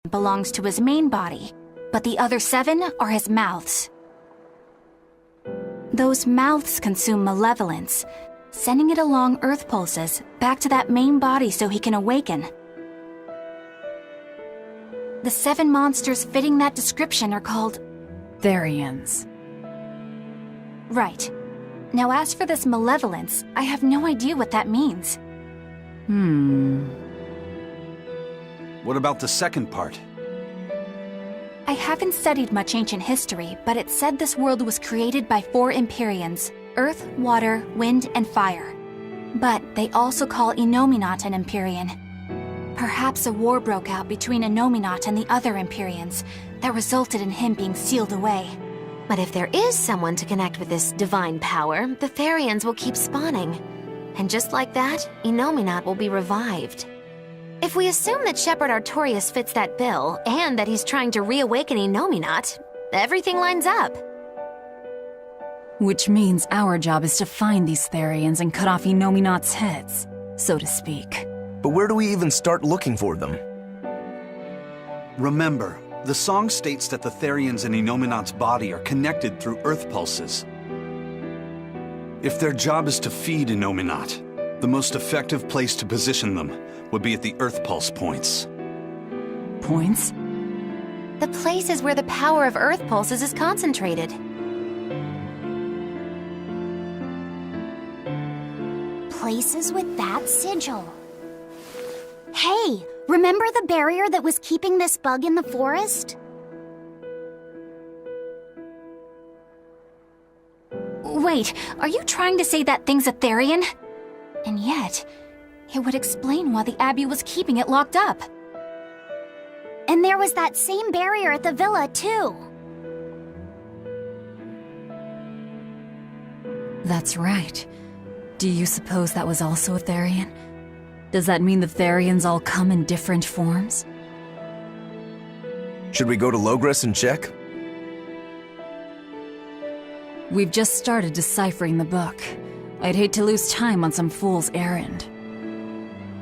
belongs to his main body, but the other 7 are his mouths. Those mouths consume malevolence, sending it along Earth pulses back to that main body so he can awaken. The 7 monsters fitting that description are called Therians. Right. Now as for this malevolence, I have no idea what that means. What about the second part? I haven't studied much ancient history, but it said this world was created by 4 Empyreans: Earth, Water, Wind, and Fire. But they also call Innominat an Empyrean. Perhaps a war broke out between Innominat and the other Empyreans that resulted in him being sealed away. But if there is someone to connect with this divine power, the Therians will keep spawning. And just like that, Innominat will be revived. If we assume that Shepherd Artorius fits that bill, and that he's trying to reawaken Innominat, everything lines up. Which means our job is to find these Therians and cut off Innominat's heads, so to speak. But where do we even start looking for them? Remember, the song states that the Therians in Innominat's body are connected through Earth pulses. If their job is to feed Innominat, the most effective place to position them would be at the Earth pulse points. Points? The places where the power of Earth pulses is concentrated. Places with that sigil. Hey, remember the barrier that was keeping this bug in the forest? Wait, are you trying to say that thing's a Therian? And yet, it would explain why the Abbey was keeping it locked up. And there was that same barrier at the villa, too. That's right. Do you suppose that was also a Therian? Does that mean the Therians all come in different forms? Should we go to Logres and check? We've just started deciphering the book. I'd hate to lose time on some fool's errand.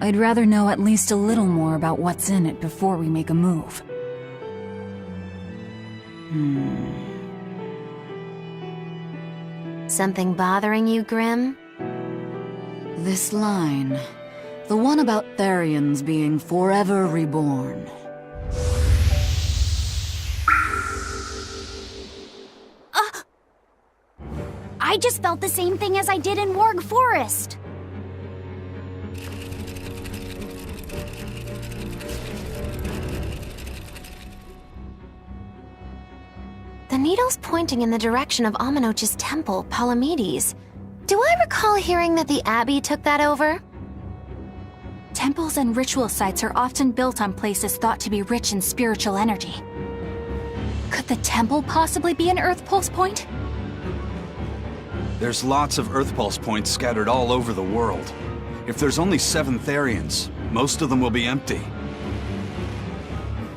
I'd rather know at least a little more about what's in it before we make a move. Something bothering you, Grim? This line. The one about Therians being forever reborn. I just felt the same thing as I did in Warg Forest. The needle's pointing in the direction of Amenoch's temple, Palamedes. Do I recall hearing that the Abbey took that over? Temples and ritual sites are often built on places thought to be rich in spiritual energy. Could the temple possibly be an Earth pulse point? There's lots of Earth pulse points scattered all over the world. If there's only 7 Therians, most of them will be empty.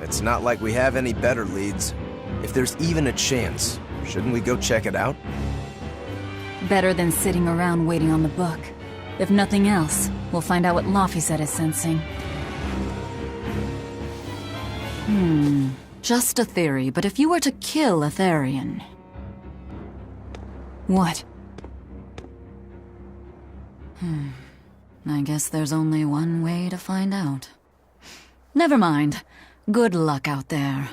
It's not like we have any better leads. If there's even a chance, shouldn't we go check it out? Better than sitting around waiting on the book. If nothing else, we'll find out what Laphicet is sensing. Just a theory, but if you were to kill a Therian... What? I guess there's only one way to find out. Never mind. Good luck out there.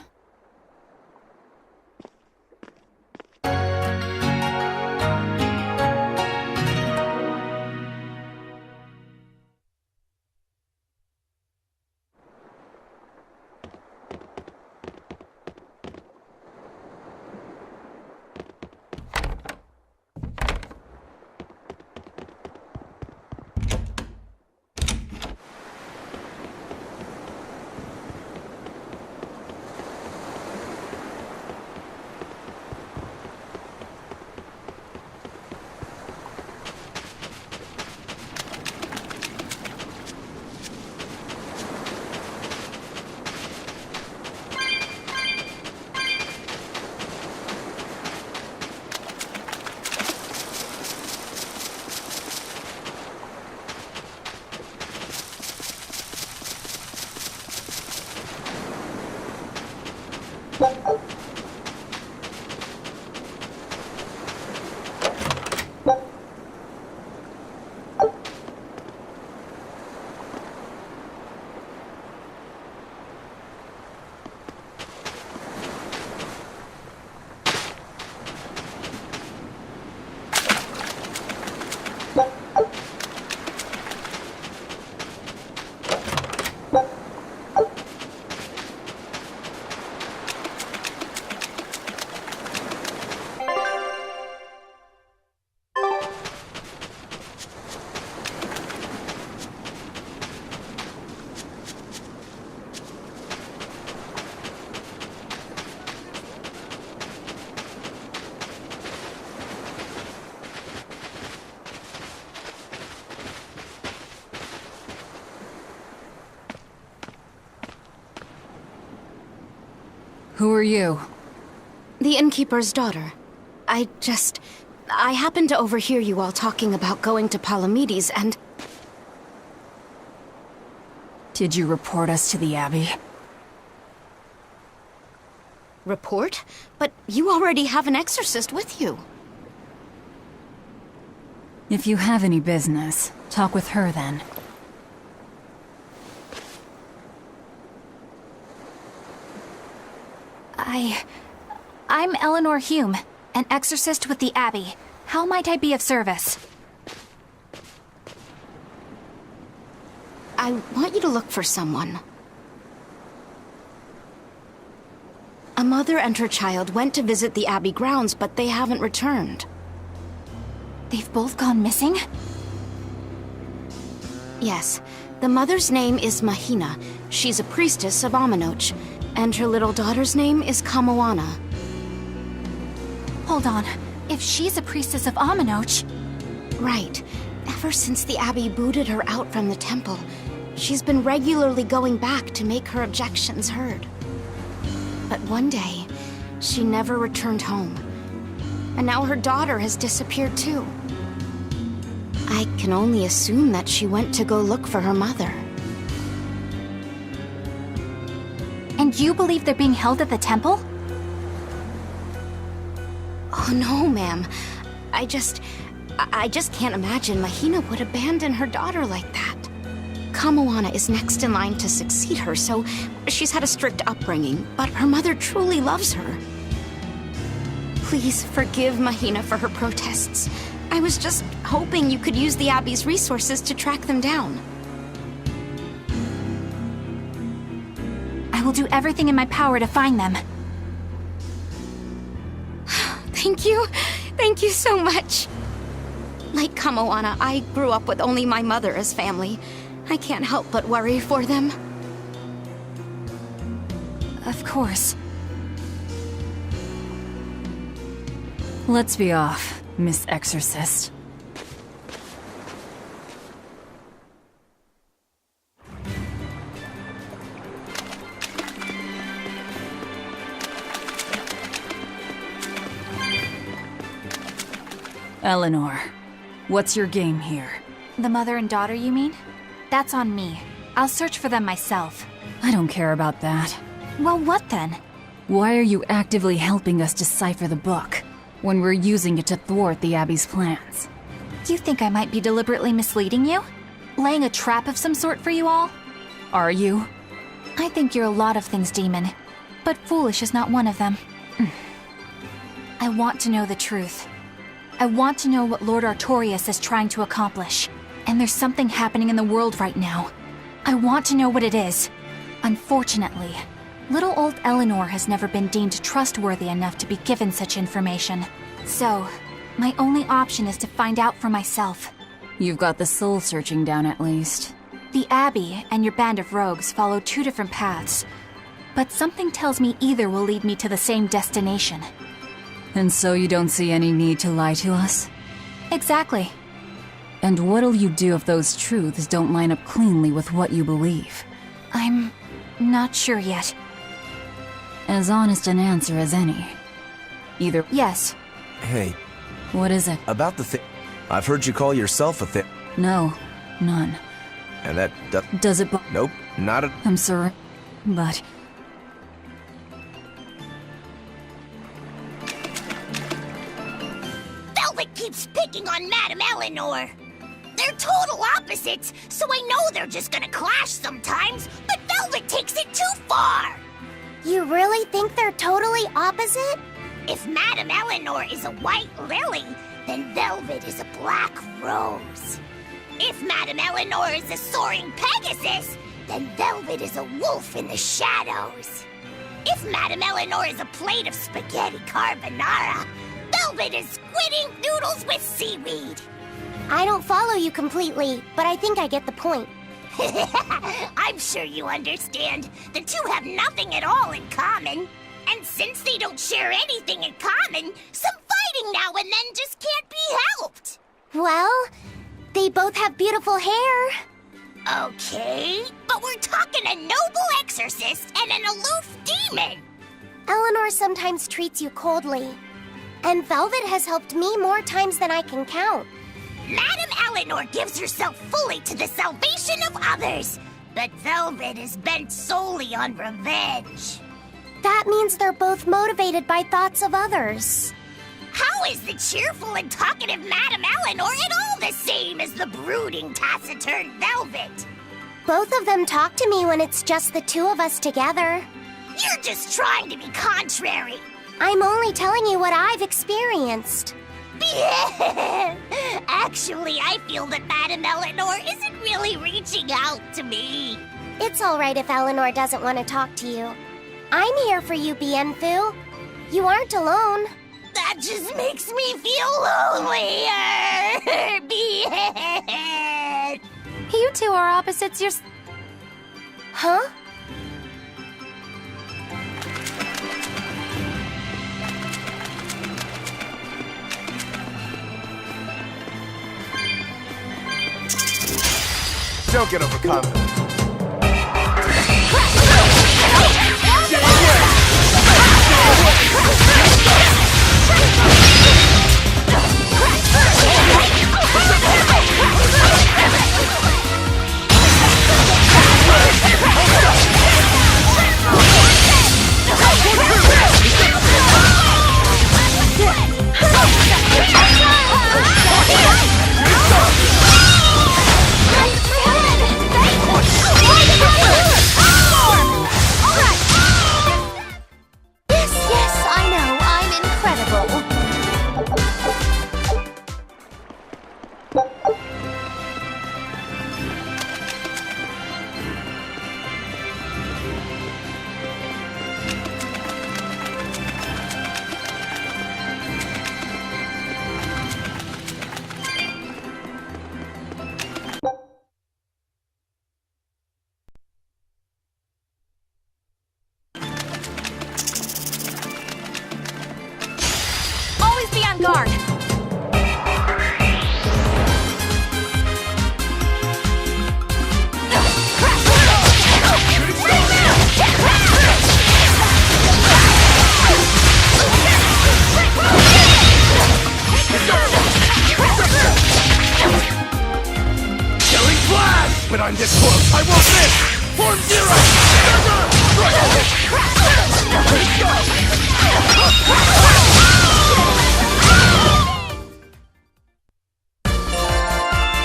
Who are you? The innkeeper's daughter. I happened to overhear you all talking about going to Palamedes, and... Did you report us to the Abbey? Report? But you already have an exorcist with you. If you have any business, talk with her then. I'm Eleanor Hume, an exorcist with the Abbey. How might I be of service? I want you to look for someone. A mother and her child went to visit the Abbey grounds, but they haven't returned. They've both gone missing? Yes. The mother's name is Mahina. She's a priestess of Aminoch. And her little daughter's name is Kamoana. Hold on. If she's a priestess of Aminoch... Right. Ever since the Abbey booted her out from the temple, she's been regularly going back to make her objections heard. But one day, she never returned home. And now her daughter has disappeared too. I can only assume that she went to go look for her mother. And you believe they're being held at the temple? Oh no, ma'am. I just can't imagine Mahina would abandon her daughter like that. Kamoana is next in line to succeed her, so she's had a strict upbringing, but her mother truly loves her. Please forgive Mahina for her protests. I was just hoping you could use the Abbey's resources to track them down. I will do everything in my power to find them. Thank you. Thank you so much. Like Kamoana, I grew up with only my mother as family. I can't help but worry for them. Of course. Let's be off, Miss Exorcist. Eleanor, what's your game here? The mother and daughter, you mean? That's on me. I'll search for them myself. I don't care about that. Well, what then? Why are you actively helping us decipher the book, when we're using it to thwart the Abbey's plans? You think I might be deliberately misleading you? Laying a trap of some sort for you all? Are you? I think you're a lot of things, Demon. But foolish is not one of them. I want to know the truth. I want to know what Lord Artorias is trying to accomplish. And there's something happening in the world right now. I want to know what it is. Unfortunately, little old Eleanor has never been deemed trustworthy enough to be given such information. So, my only option is to find out for myself. You've got the soul searching down at least. The Abbey and your band of rogues follow two different paths. But something tells me either will lead me to the same destination. And so you don't see any need to lie to us? Exactly. And what'll you do if those truths don't line up cleanly with what you believe? I'm not sure yet. As honest an answer as any. Either... Yes. Hey, What is it? about the thing. I've heard you call yourself a thing. No, none. And that... Does it Nope, not a... I'm sorry, but... keeps picking on Madame Eleanor. They're total opposites, so I know they're just gonna clash sometimes, but Velvet takes it too far. You really think they're totally opposite? If Madame Eleanor is a white lily, then Velvet is a black rose. If Madame Eleanor is a soaring Pegasus, then Velvet is a wolf in the shadows. If Madame Eleanor is a plate of spaghetti carbonara, Velvet is squid ink noodles with seaweed. I don't follow you completely, but I think I get the point. I'm sure you understand. The two have nothing at all in common. And since they don't share anything in common, some fighting now and then just can't be helped. Well, they both have beautiful hair. Okay, but we're talking a noble exorcist and an aloof demon. Eleanor sometimes treats you coldly. And Velvet has helped me more times than I can count. Madame Eleanor gives herself fully to the salvation of others, but Velvet is bent solely on revenge. That means they're both motivated by thoughts of others. How is the cheerful and talkative Madame Eleanor at all the same as the brooding, taciturn Velvet? Both of them talk to me when it's just the two of us together. You're just trying to be contrary. I'm only telling you what I've experienced. Actually, I feel that Madame Eleanor isn't really reaching out to me. It's all right if Eleanor doesn't want to talk to you. I'm here for you, Bienfu. You aren't alone. That just makes me feel lonelier. Bien. You two are opposites Huh? Don't get overconfident. Always be on guard. Killing flash! But I'm this close, I won't miss! Form zero!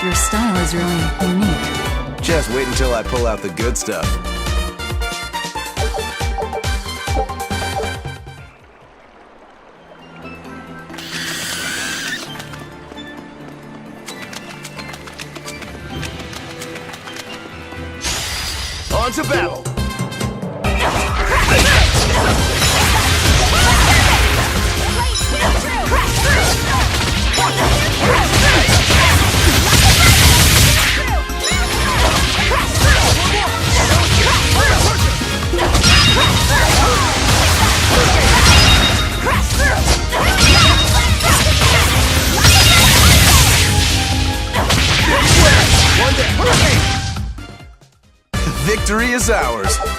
Your style is really unique. Just wait until I pull out the good stuff. On to battle! Victory is ours!